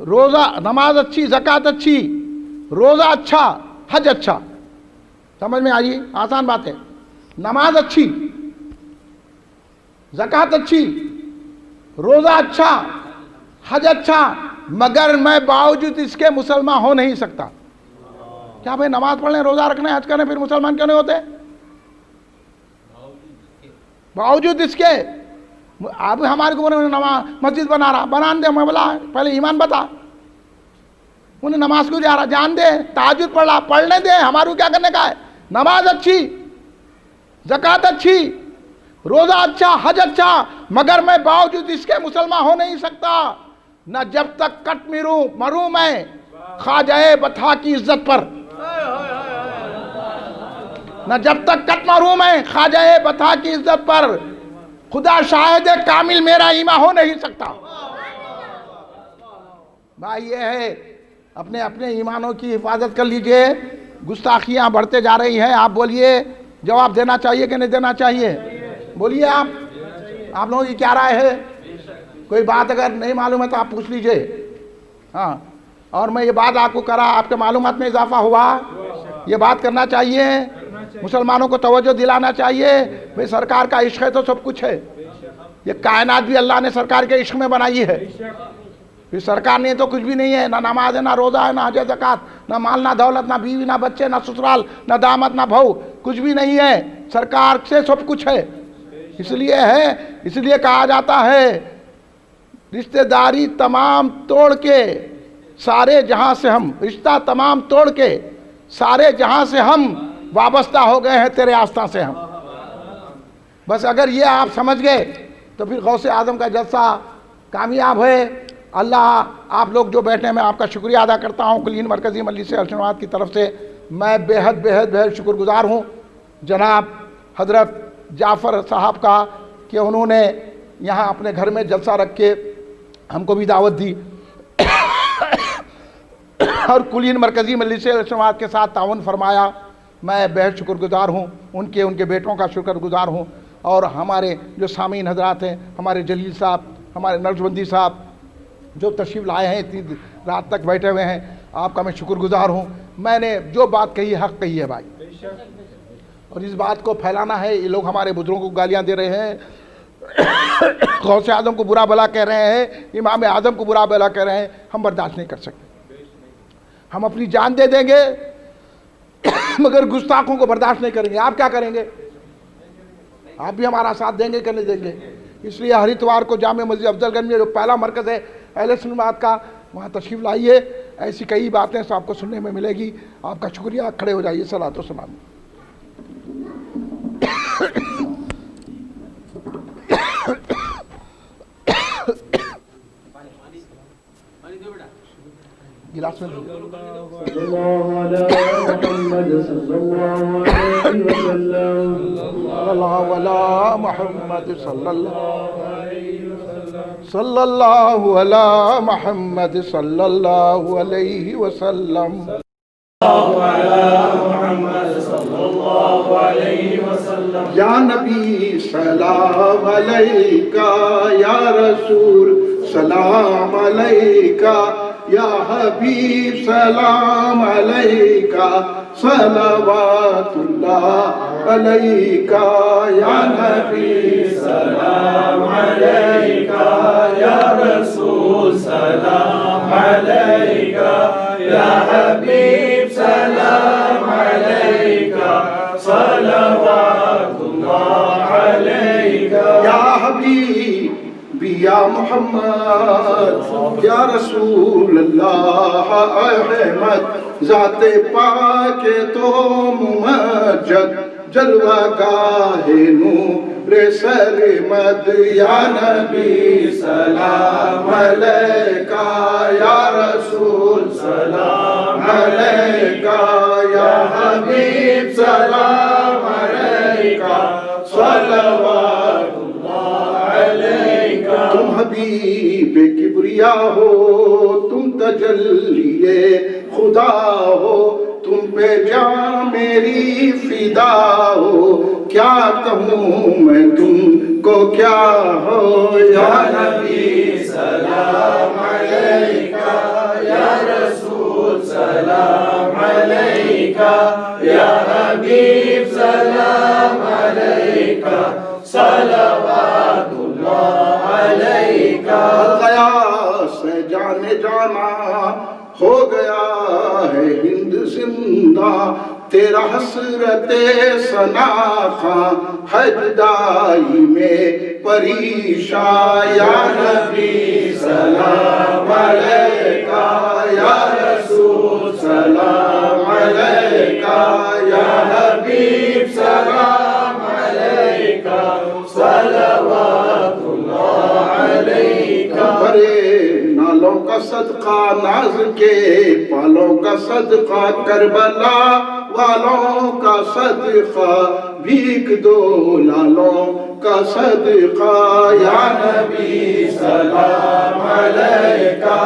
روزہ، نماز اچھی، زکوٰۃ اچھی، روزہ اچھا، حج اچھا. سمجھ میں آئی؟ آسان بات ہے. نماز اچھی، زکوٰۃ اچھی، روزہ اچھا، حج اچھا، مگر میں باوجود اس کے مسلمان ہو نہیں سکتا. کیا بھائی نماز پڑھ لیں، روزہ رکھنے، حج کریں، پھر مسلمان کیوں نہیں ہوتے؟ باوجود اس کے. اب ہمارے کو نماز مسجد بنا رہا، بنان دے. میں بولا پہلے ایمان بتا. انہیں نماز کو جا رہا، جان دے. تہجد پڑھ رہا، پڑھنے دے. ہمارے کو کیا کرنے کا ہے؟ نماز اچھی، زکوٰۃ اچھی، روزہ اچھا، حج اچھا، مگر میں باوجود اس کے مسلمان ہو نہیں سکتا. نہ جب تک کٹ مروں میں خواجہ بطحا کی عزت پر. نہ جب تک کٹ مروں میں خواجہ بطحا کی عزت پر. خدا شاہد کامل میرا ایمان ہو نہیں سکتا. بھائی یہ ہے، اپنے اپنے ایمانوں کی حفاظت کر لیجئے. گستاخیاں بڑھتے جا رہی ہیں. آپ بولیے، جواب دینا چاہیے کہ نہیں دینا چاہیے؟ بولیے آپ لوگوں کی کیا رائے ہے؟ کوئی بات اگر نہیں معلوم ہے تو آپ پوچھ لیجئے. ہاں، اور میں یہ بات آپ کو کرا، آپ کے معلومات میں اضافہ ہوا. یہ بات کرنا چاہیے، مسلمانوں کو توجہ دلانا چاہیے. بھئی سرکار کا عشق ہے تو سب کچھ ہے. یہ کائنات بھی اللہ نے سرکار کے عشق میں بنائی ہے. پھر سرکار نہیں تو کچھ بھی نہیں ہے. نہ نماز ہے، نہ روزہ ہے، نہ حج زکوٰۃ، نہ مال، نہ دولت، نہ بیوی، نہ بچے، نہ سسرال، نہ داماد، نہ بہو، کچھ بھی نہیں ہے. سرکار سے سب کچھ ہے. اس لیے کہا جاتا ہے رشتہ داری تمام توڑ کے سارے جہاں سے ہم، رشتہ تمام توڑ کے سارے جہاں سے ہم وابستہ ہو گئے ہیں تیرے آستاں سے ہم. بس اگر یہ آپ سمجھ گئے تو پھر غوث اعظم کا جلسہ کامیاب ہے. اللہ، آپ لوگ جو بیٹھے، میں آپ کا شکریہ ادا کرتا ہوں. کلین مرکزی مجلس ارشاد کی طرف سے میں بہت شکر گزار ہوں جناب حضرت جعفر صاحب کا کہ انہوں نے یہاں اپنے گھر میں جلسہ رکھ کے ہم کو بھی دعوت دی اور کلین مرکزی مجلس ارشاد کے ساتھ تعاون فرمایا. میں بہت شکر گزار ہوں ان کے بیٹوں کا شکر گزار ہوں. اور ہمارے جو سامعین حضرات ہیں، ہمارے جلیل صاحب، ہمارے نقشبندی صاحب جو تشریف لائے ہیں، اتنی رات تک بیٹھے ہوئے ہیں، آپ کا میں شکر گزار ہوں. میں نے جو بات کہی حق کہی ہے بھائی، اور اس بات کو پھیلانا ہے. یہ لوگ ہمارے بزرگوں کو گالیاں دے رہے ہیں، غوث اعظم کو برا بھلا کہہ رہے ہیں، امام اعظم کو برا بھلا کہہ رہے ہیں. ہم برداشت نہیں کر سکتے. ہم اپنی جان دے دیں گے مگر گستاخوں کو برداشت نہیں کریں گے. آپ کیا کریں گے؟ آپ بھی ہمارا ساتھ دیں گے کہ نہیں دیں گے؟ اس لیے ہر اتوار کو جامع مسجد افضل گنج میں جو پہلا مرکز ہے اہل سنت کا، وہاں تشریف لائیے. ایسی کئی باتیں آپ کو سننے میں ملے گی. آپ کا شکریہ. کھڑے ہو جائیے. صلاۃ و سلام. گلاس میں محمد صلی اللہ علی محمد صلی اللہ علیہ وسلم. یا نبی سلام علیکہ، یا رسول سلام علیکہ، یا حبیب سلام علیکہ، صلوات اللہ علیکہ. یا نبی سلام علیکہ، یا رسول سلام علیکہ، یا حبیب سلام علیکہ، صلوات اللہ علیکہ. یا حبیب یا محمد، یا رسول اللہ احمد، ذات پاک تو ممجد، جلوہ گاہ نور سرمد. یا نبی سلام علیکہ، یا رسول سلام علیکہ، یا حبیب سلام علیکہ، صلوات اللہ علیکہ. تم حبیب کبریا ہو، تم تجلی خدا ہو، تم پہ جان میری فدا ہو، کیا کہوں میں تم کو کیا ہو، یا نبی سلام علیکہ، یا رسول سلام علیکہ، یا حبیب سلام علیکہ، صلوات اللہ علیکہ۔ گیا سے جانے جانا ہو گیا ہے ہند زندہ، تیرا حسرت ثنا خواں ہے جدائی میں پریشاں، یا نبی سلام علیکہ، یا رسول سلام علیکہ، یا حبیب سلام علیکہ، صلوات اللہ علیکہ۔ بڑے نالوں کا صدقہ ناز کے پالوں کا صدقہ، کربلا والوں کا صدقہ، بھیک دو لالوں کا صدقہ، یا نبی سلام علیکہ،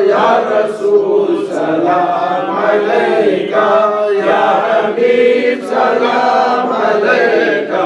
یا رسول سلام علیکہ، یا حبیب سلام علیکہ،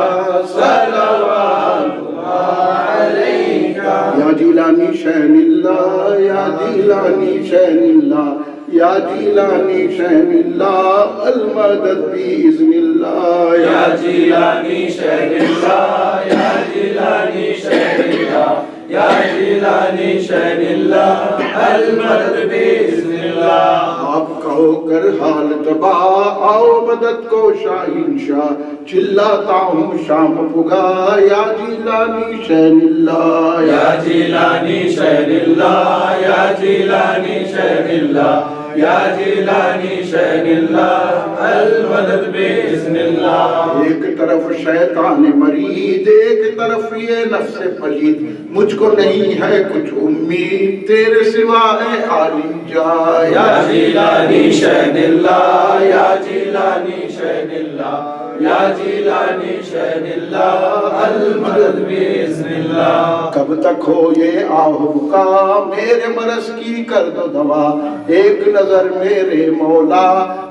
صلوات اللہ علیکہ۔ یا جیلانی شین اللہ، یا جیلانی شین اللہ، یا جیلانی شین اللہ، المدد بإذن اللہ، یا جیلانی شین اللہ، یا جیلانی شین اللہ، یا جیلانی شین اللہ، المدد بإذن اللہ۔ آپ کا ہو کر حال تباہ، آؤ مدد کو شاہین شاہ، چلاتا ہوں شام پگا، یا جیلانی شین اللہ، یا جیلانی شین اللہ، یا جیلانی شین اللہ، یا جیلانی شین اللہ، المدد بإذن اللہ۔ ایک طرف شیطان مرید، ایک طرف یہ نفس پلید، مجھ کو نہیں ہے کچھ امید تیرے سوا اے عالی جا، یا جیلانی شین اللہ، یا جیلانی شین اللہ، یا جیلانی شین اللہ، المدد بإذن اللہ۔ کب تک ہو یہ آہ بکا، میرے مرض کی کر دو دوا، ایک نظر میرے مولا،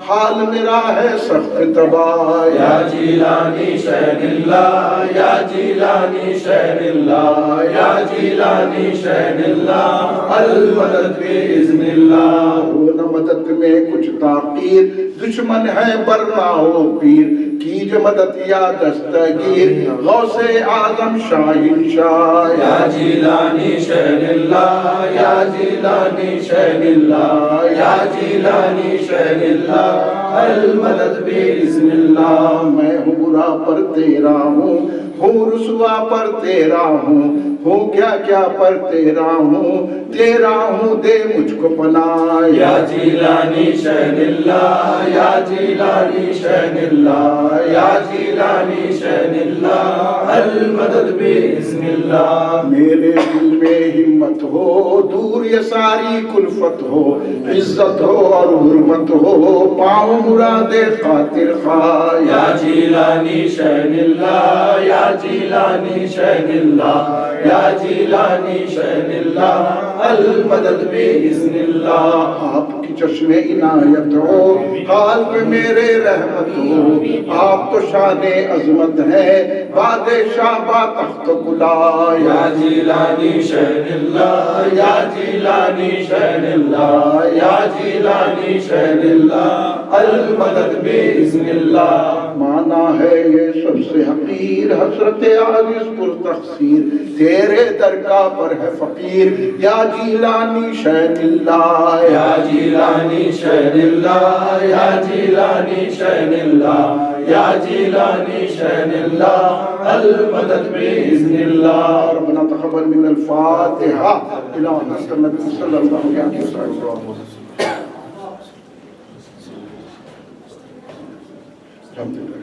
حال میرا ہے سخت تباہ، یا جیلانی شین اللہ، یا جیلانی شین اللہ، یا جیلانی شین اللہ، المدد بإذن اللہ۔ ہو نہ مدد میں کچھ تاخیر، دشمن ہے برنا ہو پیر، کیجئے مدد یا دستگیر، غوث اعظم شاہین شاہ، یا جیلانی شین اللہ، یا جیلانی شین اللہ، یا جیلانی شین اللہ، المدد بإذن اللہ۔ میں ہوں برا پر تیرا ہوں رسوا پر تیرا ہوں کیا کیا پر تیرا ہوں، دے مجھ کو پناہ، یا جیلانی شین اللہ، یا جیلانی شین اللہ، یا جیلانی شین اللہ، المدد بإذن اللہ۔ میرے دل میں ہمت ہو، دور یہ ساری کلفت ہو، عزت ہو اور حرمت ہو، پاؤں مراد خاطر خواہ، یا جیلانی شین اللہ، یا جیلانی شین اللہ، یا جیلانی شین اللہ، المدد بإذن اللہ۔ آپ کی چشم عنایت ہو، حال میں میرے رحمت ہو، آپ تو شان عظمت ہے، بادشاہ با تخت کلا، یا جیلانی شین اللہ، یا جیلانی شین اللہ، یا جیلانی شین اللہ، المدد بإذن اللہ۔ مانا ہے یہ سب سے حقیر، حسرت عاجز پر تقصیر، تیرے درگاہ پر ہے فقیر، یا جیلانی شین اللہ، یا جیلانی شین اللہ، یا جیلانی شین اللہ، یا جیلانی شین اللہ، المدد بإذن اللہ۔ ربنا تقبل من الفاتحہ الی حضرت النبی صلی اللہ علیہ وسلم۔ الحمدللہ۔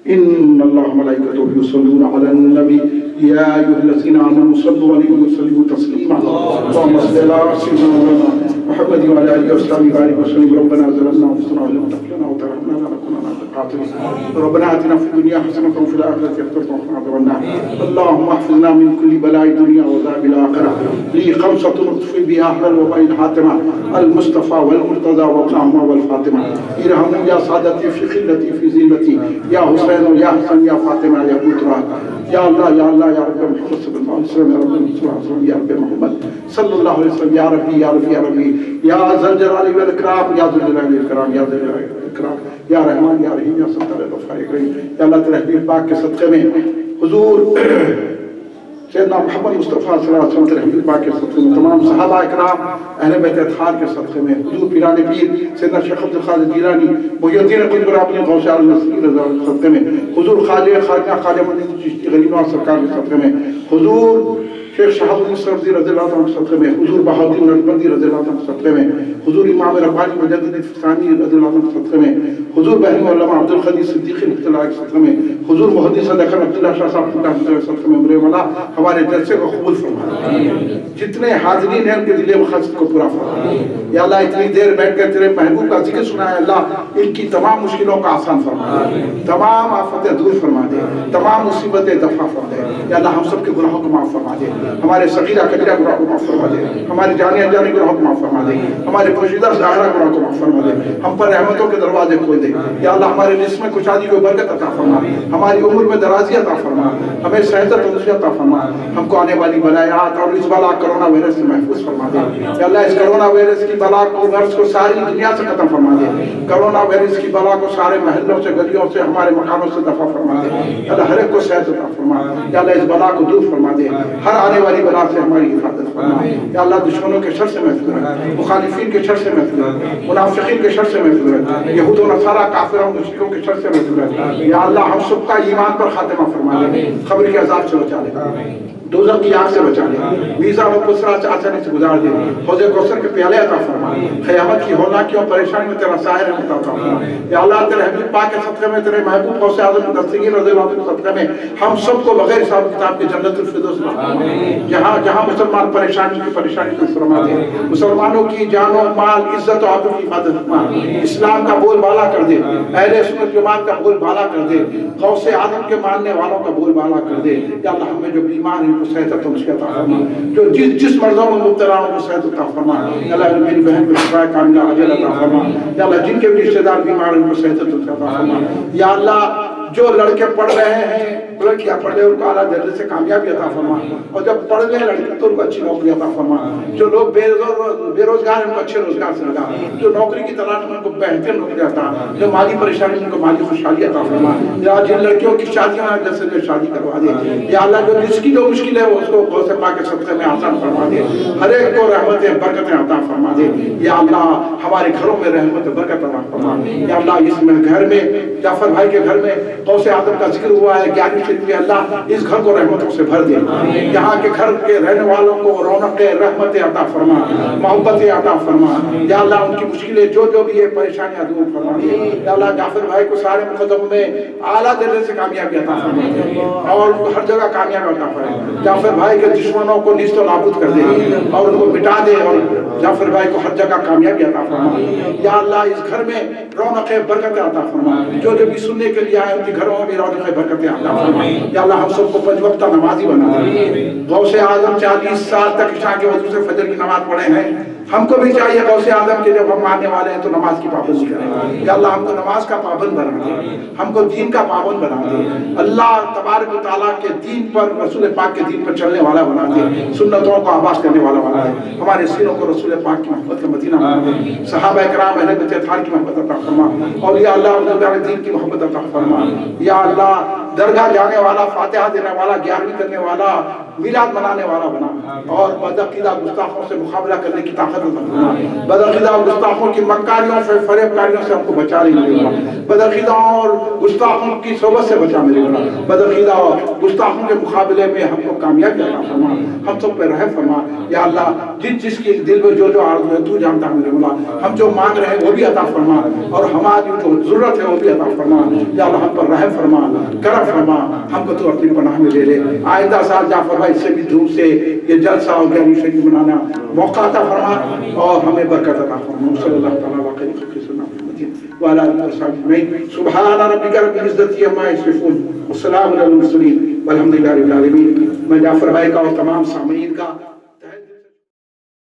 إن الله وملائكته يصلون على النبي يا أيها الذين آمنوا صلوا عليه وسلموا تسليما اللهم صل على سيدنا محمد وعلى آله وصحبه وسلم ربنا ظلمنا أنفسنا وإن لم تغفر لنا وترحمنا لنكونن من الخاسرين ربنا آتنا في الدنيا حسنة وفي الآخرة حسنة وقنا عذاب النار اللهم احفظنا من كل بلاء الدنيا وعذاب الآخرة لي خمسة نطفئ بها أهل الوباء الحاتمة المصطفى والمرتضى والقامة والفاطمة ارحموا يا سادتي في خلتي في زلتي يا حسين يا حسن يا فاطمة يا بطران يا الله يا الله يا رب محمد صلى الله عليه وسلم يا رب صلى الله عليه وسلم يا رب محمد صلى الله عليه وسلم يا ربي يا ربي يا ربي يا ذا الجلال والإكرام يا ذا الجلال والإكرام يا ذا الجلال والإكرام يا رحمان يا رحيم يا ستار الغفار الرحيم يا الله تیرے حبیب پاک کے صدقے میں حضور سیدنا محمد مصطفیٰ صلی اللہ علیہ وسلم تیرے حبیب پاک کے صدقے میں تمام صحابہ اکرام اہل بیت اطہار کے صدقے میں حضور پیران پیر سیدنا شیخ عبد القادر جیلانی محی الدین قطب العالمین غوث اعظم نصیر رضا کے صدقے میں حضور خواجہ خواجہ مدین چشتی غریب نواز سرکار کے صدقے میں حضور شیخ شہاب الدین سرفزی رضی اللہ عنہ کے صدقے میں حضور بہاؤالدین نقشبندی رضی اللہ عنہ کے صدقے میں حضور امام ربانی مجدد فسانی رضی اللہ عنہ کے صدقے میں حضور بہن علامہ عبد القدیر صدیقی رحمۃ اللہ کے صدقے میں حضور محدث دکن عبداللہ شاہ صاحب کے صدقے میں مرے مولا ہمارے جلسے کو قبول فرما جتنے حاضرین ہیں ان کے دل مقاصد کو پورا فرما یا اللہ اتنی دیر بیٹھ کر تیرے محبوب کا ذکر سنا ہے اللہ ان کی تمام مشکلوں کا آسان فرما دے تمام آفتیں دور فرما دے تمام مصیبتیں دفع فرما دے یا اللہ ہم سب کے گناہوں کو معاف فرما دے ہمارے صغیرہ کبیرہ گناہ کو معاف فرما دے ہمارے جانے انجانے گناہ کو معاف فرما دے ہمارے پوشیدہ ظاہرہ گناہ کو معاف فرما دے ہم پر رحمتوں کے دروازے کھول دے یا اللہ ہمارے رزق میں کچھ آدھی کو برکت عطا فرما ہماری عمر میں درازی عطا فرما ہمیں صحت تندرستی عطا فرما ہم کو آنے والی بلایات اور اس بلا کرونا وائرس سے محفوظ فرما دے یا اللہ اس کرونا وائرس کی بلا کو مرض کو ساری دنیا سے ختم فرما دے کرونا وائرس کی بلا کو سارے محلوں سے گلیوں سے ہمارے مکانوں سے دفع فرما دے یا اللہ ہر ایک کو صحت عطا فرما یا اللہ اس بلا کو دور فرما دے ہر آنے والی بلا سے ہماری حفاظت فرما یا اللہ دشمنوں کے شر سے محفوظ رکھ مخالفین کے شر سے محفوظ رکھ منافقین کے شر سے محفوظ رکھ یہود و نصارہ کافروں مشرکوں کے شر سے محفوظ رکھ یا اللہ ہم سب کا ایمان پر خاتمہ فرما دے قبر کے عذاب سے بچا لے دوزخ کی آگ سے بچا لے میزان و پسرا آسانی سے گزار دے حوض کوثر کے پیالے عطا فرما قیامت کی ہولناکیوں پریشانی میں تیرا سائر عطا فرما یا اللہ تیرے حبیب پاک کے صدقے میں تیرے محبوب غوث اعظم دستگیر رضی اللہ عنہ کے صدقے میں ہم سب کو بغیر حساب کتاب کے جنت الفردوس میں جہاں جہاں مسلمان پریشانی کی پریشانی کو فرما دے مسلمانوں کی جان و مال عزت و آبرو کی حفاظت فرما اسلام کا بول بالا کر دے اہل سنت جماعت کا بول بالا کر دے غوث اعظم کے ماننے والوں کا بول بالا کر دے یا اللہ ہمیں جو بیمار ہیں صحت عطا فرما جو جس مرضوں میں مبتلا ہوں وہ صحت عطا فرما یا اللہ میری بہن کو شفا کاملہ عاجل عطا فرما یا اللہ جن کے بھی رشتہ دار بیمار ہیں ان کو صحت عطا فرما یا اللہ جو لڑکے پڑھ رہے ہیں لڑکیاں پڑھ رہے ہیں ان کو اعلیٰ درجے سے کامیابی عطا فرما اور جب پڑھ رہے ہیں لڑکے تو ان کو اچھی نوکری عطا فرما جو لوگ بے روزگار ہیں ان کو اچھے روزگار سے لگا جو نوکری کی تلاش میں ان کو بہتر نوکری عطا جو مالی پریشانی ان کو مالی خوشحالی عطا فرما یا جن لڑکیوں کی شادیاں ہیں جیسے جو شادی کروا دے یا اللہ جو جس کی جو مشکل ہے اس کو غوث پاک کے صدقے میں آسان فرما دے ہر ایک کو رحمتیں برکتیں عطا فرما دے یا اللہ ہمارے گھروں میں رحمت برکت عطا فرما یا اللہ اس میں گھر میں جعفر بھائی کے گھر میں غوث اعظم کا ذکر ہوا ہے 11ویں شریف میں اللہ اس گھر کو رحمتوں سے بھر دے یہاں کے گھر کے رہنے والوں کو رونق رحمتیں عطا فرما محبتیں عطا فرما یا اللہ ان کی مشکلیں جو بھی ہے پریشانیاں دور فرما یا اللہ جعفر بھائی کو سارے مقدموں میں اعلیٰ درجے سے کامیابی عطا فرما اور ہر جگہ کامیابی عطا فرما جعفر بھائی کے دشمنوں کو نیست و نابود کر دے اور ان کو مٹا دے اور جعفر بھائی کو ہر جگہ کامیابی عطا فرما یا اللہ اس گھر میں رونق برکتیں عطا فرما جو بھی سننے کے لیے آئے ان کے گھروں میں رونق برکتیں عطا فرما یا اللہ ہم سب کو 5 وقتہ نمازی بنا دے غوث اعظم 40 سال تک عشاء کے وضو سے فجر کی نماز پڑھے ہیں ہم کو بھی چاہیے غوث اعظم کے جب ہم ماننے والے ہیں تو نماز کی پابندی کریں. یا اللہ ہم کو نماز کا پابند بنا دے, ہم کو دین کا پابند بنا دے. اللہ تبارک و تعالیٰ کے دین پر, رسول پاک کے دین پر چلنے والا بنا دے, سنتوں کو آباد کرنے والا بنا دے. ہمارے سینوں کو رسول پاک کی محبت کا مدینہ بنا دے. صحابہ کرام اہل بیت اطہار کی محبت عطا فرما. اور یا اللہ بزرگان دین کی محبت عطا فرما. یا اللہ درگاہ جانے والا, فاتحہ دینے والا, 11ویں کرنے والا, میلاد منانے والا بنا, اور بدعقیدہ گستاخوں سے مقابلہ کرنے کی طاقت عطا فرما. بدعقیدہ گستاخوں کی مکاریوں سے, فریب کاریوں سے ہم کو بچا لے میرے مولا. بدعقیدہ اور گستاخوں کی صحبت سے بچا میرے مولا. بدعقیدہ اور گستاخوں کے مقابلے میں ہم کو کامیابی عطا فرما. ہم سب پہ رحم فرما. یا اللہ جس کے دل میں جو آرزو ہے تو جانتا ہے میرے مولا. ہم جو مانگ رہے ہیں وہ بھی عطا فرما, اور ہماری جو ضرورت ہے وہ بھی عطا فرما. یا اللہ ہم پر رحم فرما, کرم فرما. ہم کو تو اپنی پناہ میں لے لے. آئندہ سال جعفر بھائی سے بھی دھوم سے یہ جلسہ اور گیانی شریف منانا موقع عطا فرما, اور ہمیں برکت عطا فرما. صلی اللہ تعالیٰ علیہ وسلم وعلى آله وصحبه أجمعين. سبحان ربك رب العزة عما يصفون والسلام على المرسلين والحمد لله رب العالمين. میں جعفر بھائی کا اور تمام سامعین کا